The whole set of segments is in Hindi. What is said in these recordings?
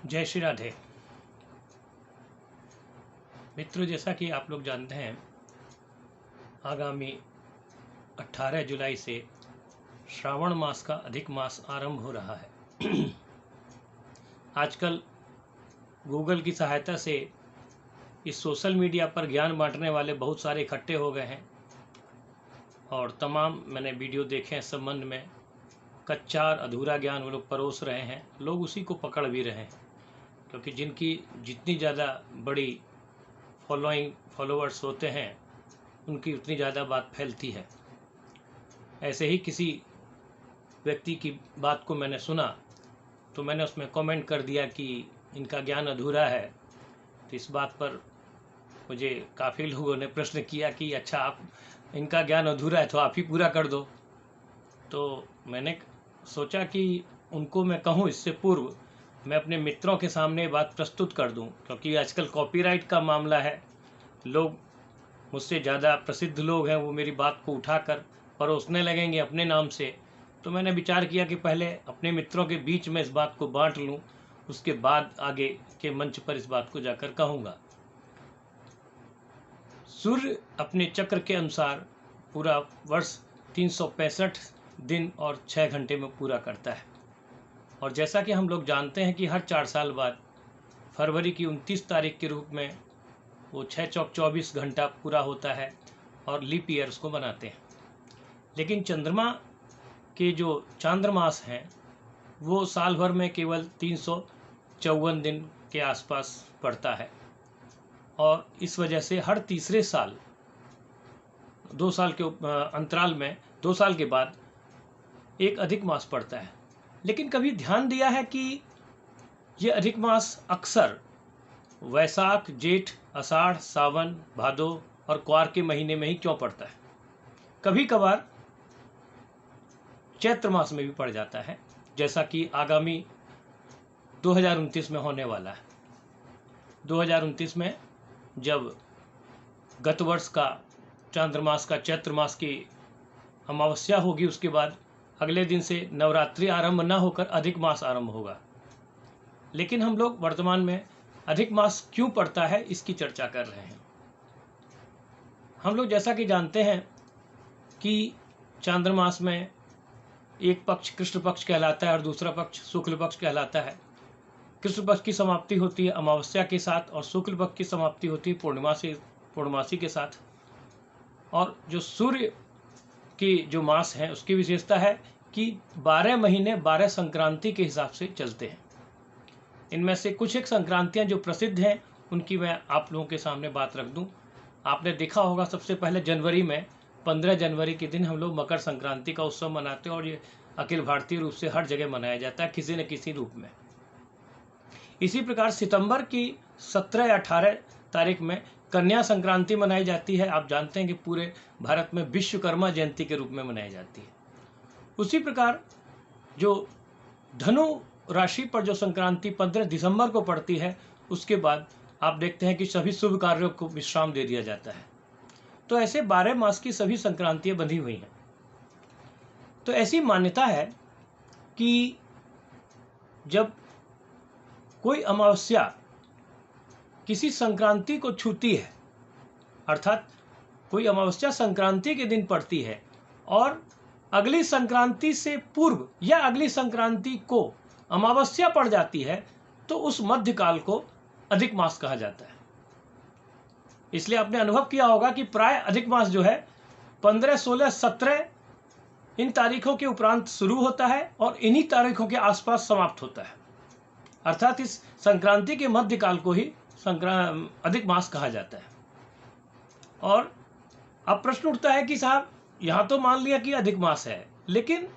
जय श्री राधे। मित्रों, जैसा कि आप लोग जानते हैं, आगामी 18 जुलाई से श्रावण मास का अधिक मास आरंभ हो रहा है। आजकल गूगल की सहायता से इस सोशल मीडिया पर ज्ञान बांटने वाले बहुत सारे इकट्ठे हो गए हैं और तमाम मैंने वीडियो देखे हैं इस संबंध में। कच्चा और अधूरा ज्ञान वो लोग परोस रहे हैं, लोग उसी को पकड़ भी रहे हैं, क्योंकि जिनकी जितनी ज़्यादा बड़ी फॉलोअर्स होते हैं उनकी उतनी ज़्यादा बात फैलती है। ऐसे ही किसी व्यक्ति की बात को मैंने सुना तो मैंने उसमें कमेंट कर दिया कि इनका ज्ञान अधूरा है। तो इस बात पर मुझे काफ़ी लोगों ने प्रश्न किया कि अच्छा, आप इनका ज्ञान अधूरा है तो आप ही पूरा कर दो। तो मैंने सोचा कि उनको मैं कहूँ इससे पूर्व मैं अपने मित्रों के सामने बात प्रस्तुत कर दूं, क्योंकि आजकल कॉपीराइट का मामला है। लोग मुझसे ज़्यादा प्रसिद्ध लोग हैं, वो मेरी बात को उठाकर परोसने लगेंगे अपने नाम से। तो मैंने विचार किया कि पहले अपने मित्रों के बीच में इस बात को बांट लूं, उसके बाद आगे के मंच पर इस बात को जाकर कहूँगा। सूर्य अपने चक्र के अनुसार पूरा वर्ष 365 दिन और 6 घंटे में पूरा करता है। और जैसा कि हम लोग जानते हैं कि हर 4 साल बाद फरवरी की 29 तारीख के रूप में वो 6 चौक 24 घंटा पूरा होता है और लीप ईयर उसको बनाते हैं। लेकिन चंद्रमा के जो चांद्रमास हैं वो साल भर में केवल 354 दिन के आसपास पड़ता है, और इस वजह से हर तीसरे साल 2 साल के अंतराल में 2 साल के बाद एक अधिक मास पड़ता है। लेकिन कभी ध्यान दिया है कि ये अधिक मास अक्सर वैशाख, जेठ, आषाढ़, सावन, भादो और क्वार के महीने में ही क्यों पड़ता है? कभी कभार चैत्र मास में भी पड़ जाता है, जैसा कि आगामी 2029 में होने वाला है। 2029 में जब गत वर्ष का चांद्रमास का चैत्र मास की अमावस्या होगी, उसके बाद अगले दिन से नवरात्रि आरंभ न होकर अधिक मास आरंभ होगा। लेकिन हम लोग वर्तमान में अधिक मास क्यों पड़ता है इसकी चर्चा कर रहे हैं। हम लोग जैसा कि जानते हैं कि चांद्रमास में एक पक्ष कृष्ण पक्ष कहलाता है और दूसरा पक्ष शुक्ल पक्ष कहलाता है। कृष्ण पक्ष की समाप्ति होती है अमावस्या के साथ और शुक्ल पक्ष की समाप्ति होती है पूर्णमासी के साथ। और जो सूर्य की जो मास है उसकी विशेषता है कि 12 महीने 12 संक्रांति के हिसाब से चलते हैं। इनमें से कुछ एक संक्रांतियां जो प्रसिद्ध हैं उनकी मैं आप लोगों के सामने बात रख दूं। आपने देखा होगा, सबसे पहले जनवरी में 15 जनवरी के दिन हम लोग मकर संक्रांति का उत्सव मनाते हैं और ये अखिल भारतीय रूप से हर जगह मनाया जाता है किसी न किसी रूप में। इसी प्रकार सितंबर की 17 या 18 तारीख में कन्या संक्रांति मनाई जाती है। आप जानते हैं कि पूरे भारत में विश्वकर्मा जयंती के रूप में मनाई जाती है। उसी प्रकार जो धनु राशि पर जो संक्रांति 15 दिसंबर को पड़ती है, उसके बाद आप देखते हैं कि सभी शुभ कार्यों को विश्राम दे दिया जाता है। तो ऐसे 12 मास की सभी संक्रांतियां बंधी हुई हैं। तो ऐसी मान्यता है कि जब कोई अमावस्या किसी संक्रांति को छूती है, अर्थात कोई अमावस्या संक्रांति के दिन पड़ती है और अगली संक्रांति से पूर्व या अगली संक्रांति को अमावस्या पड़ जाती है, तो उस मध्यकाल को अधिक मास कहा जाता है। इसलिए आपने अनुभव किया होगा कि प्राय अधिक मास जो है 15, 16, 17 इन तारीखों के उपरांत शुरू होता है और इन्हीं तारीखों के आसपास समाप्त होता है। अर्थात इस संक्रांति के मध्यकाल को ही अधिक मास कहा जाता है। और अब प्रश्न उठता है कि साहब, यहाँ तो मान लिया कि अधिक मास है, लेकिन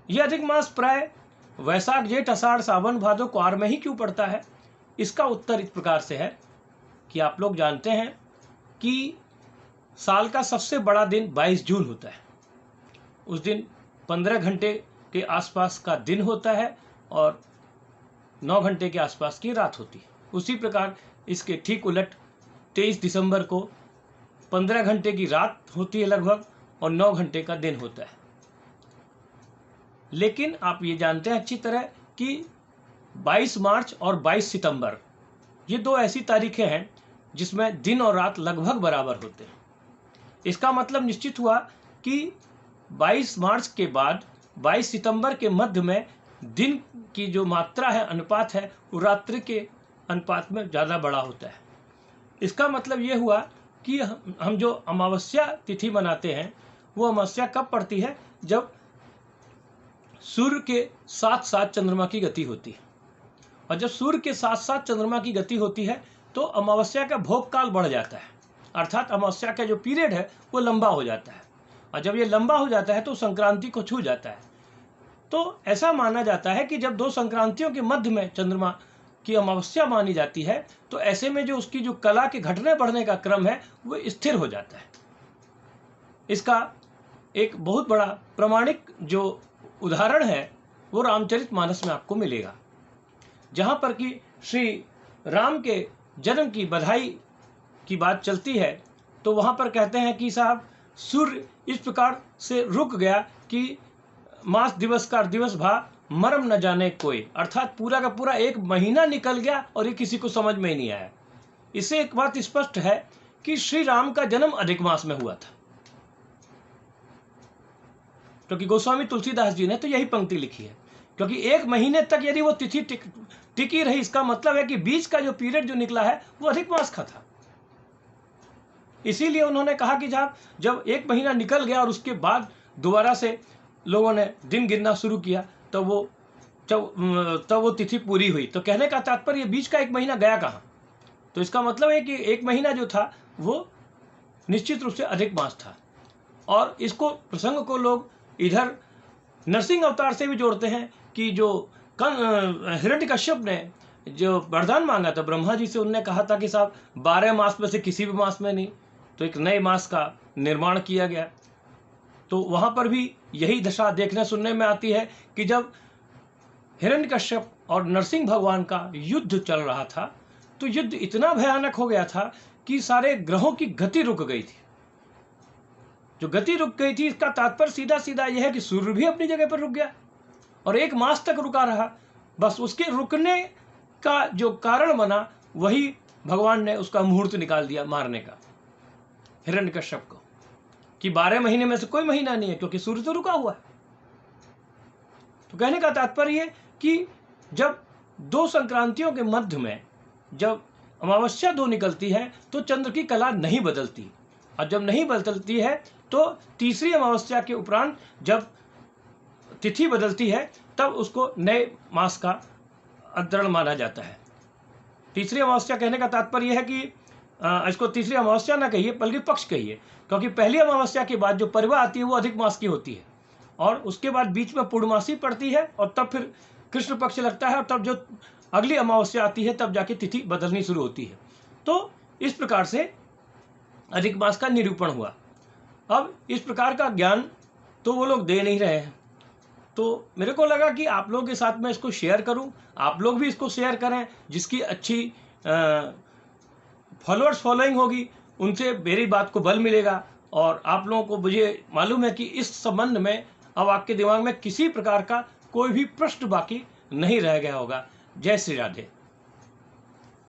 यह अधिक मास प्राय वैशाख, जेठ, आषाढ़, सावन, भादो, क्वार में ही क्यों पड़ता है? इसका उत्तर इस प्रकार से है कि आप लोग जानते हैं कि साल का सबसे बड़ा दिन 22 जून होता है। उस दिन 15 घंटे के आसपास का दिन होता है और 9 घंटे के आसपास की रात होती है। उसी प्रकार इसके ठीक उलट 23 दिसंबर को 15 घंटे की रात होती है लगभग और 9 घंटे का दिन होता है। लेकिन आप ये जानते हैं अच्छी तरह कि 22 मार्च और 22 सितंबर, ये दो ऐसी तारीखें हैं जिसमें दिन और रात लगभग बराबर होते हैं। इसका मतलब निश्चित हुआ कि 22 मार्च के बाद 22 सितंबर के मध्य में दिन की जो मात्रा है, अनुपात है, वो रात्रि के अनुपात में ज़्यादा बड़ा होता है। इसका मतलब ये हुआ कि हम जो अमावस्या तिथि मनाते हैं वो अमावस्या कब पड़ती है? जब सूर्य के साथ साथ चंद्रमा की गति होती है। और जब सूर्य के साथ साथ चंद्रमा की गति होती है तो अमावस्या का भोग काल बढ़ जाता है, अर्थात अमावस्या का जो पीरियड है वो लंबा हो जाता है। और जब ये लंबा हो जाता है तो संक्रांति को छू जाता है। तो ऐसा माना जाता है कि जब दो संक्रांतियों के मध्य में चंद्रमा की अमावस्या मानी जाती है तो ऐसे में जो उसकी जो कला के घटने बढ़ने का क्रम है वो स्थिर हो जाता है। इसका एक बहुत बड़ा प्रमाणिक जो उदाहरण है वो रामचरितमानस में आपको मिलेगा, जहाँ पर कि श्री राम के जन्म की बधाई की बात चलती है। तो वहाँ पर कहते हैं कि साहब, सूर्य इस प्रकार से रुक गया कि मास दिवस का दिवस भा मरम न जाने कोई, अर्थात पूरा का पूरा एक महीना निकल गया और ये किसी को समझ में ही नहीं आया। इससे एक बात स्पष्ट है कि श्री राम का जन्म अधिक मास में हुआ था, क्योंकि गोस्वामी तुलसीदास जी ने तो यही पंक्ति लिखी है। क्योंकि एक महीने तक यदि वो तिथि टिकी रही, इसका मतलब है कि बीच का जो पीरियड जो निकला है वो अधिक मास का था। इसीलिए उन्होंने कहा कि जब एक महीना निकल गया और उसके बाद दोबारा से लोगों ने दिन गिनना शुरू किया तो वो तिथि पूरी हुई। तो कहने का तात्पर्य बीच का एक महीना गया कहाँ? तो इसका मतलब है कि एक महीना जो था वो निश्चित रूप से अधिक मास था। और इसको प्रसंग को लोग इधर नरसिंह अवतार से भी जोड़ते हैं कि जो हिरण्यकश्यप ने जो वरदान मांगा था ब्रह्मा जी से, उनने कहा था कि साहब 12 मास में से किसी भी मास में नहीं, तो एक नए मास का निर्माण किया गया। तो वहाँ पर भी यही दशा देखने सुनने में आती है कि जब हिरण्यकश्यप और नरसिंह भगवान का युद्ध चल रहा था तो युद्ध इतना भयानक हो गया था कि सारे ग्रहों की गति रुक गई थी। जो गति रुक गई थी इसका तात्पर्य सीधा सीधा यह है कि सूर्य भी अपनी जगह पर रुक गया और एक मास तक रुका रहा। बस उसके रुकने का जो कारण बना वही भगवान ने उसका मुहूर्त निकाल दिया मारने का हिरण्यकश्यप को, कि 12 महीने में से कोई महीना नहीं है क्योंकि सूर्य तो रुका हुआ है। तो कहने का तात्पर्य है कि जब दो संक्रांतियों के मध्य में जब अमावस्या दो निकलती है तो चंद्र की कला नहीं बदलती, और जब नहीं बदलती है तो तीसरी अमावस्या के उपरांत जब तिथि बदलती है तब उसको नए मास का अंतरण माना जाता है। तीसरी अमावस्या कहने का तात्पर्य है कि इसको तीसरी अमावस्या ना कहिए बल्कि पक्ष कहिए, क्योंकि पहली अमावस्या के बाद जो परिवा आती है वो अधिक मास की होती है और उसके बाद बीच में पूर्णमासी पड़ती है और तब फिर कृष्ण पक्ष लगता है और तब जो अगली अमावस्या आती है तब जाके तिथि बदलनी शुरू होती है। तो इस प्रकार से अधिक मास का निरूपण हुआ। अब इस प्रकार का ज्ञान तो वो लोग दे नहीं रहे हैं, तो मेरे को लगा कि आप लोगों के साथ में इसको शेयर करूं, आप लोग भी इसको शेयर करें। जिसकी अच्छी फॉलोअर्स फॉलोइंग होगी उनसे मेरी बात को बल मिलेगा और आप लोगों को मुझे मालूम है कि इस संबंध में अब आपके दिमाग में किसी प्रकार का कोई भी प्रश्न बाकी नहीं रह गया होगा। जय श्री राधे।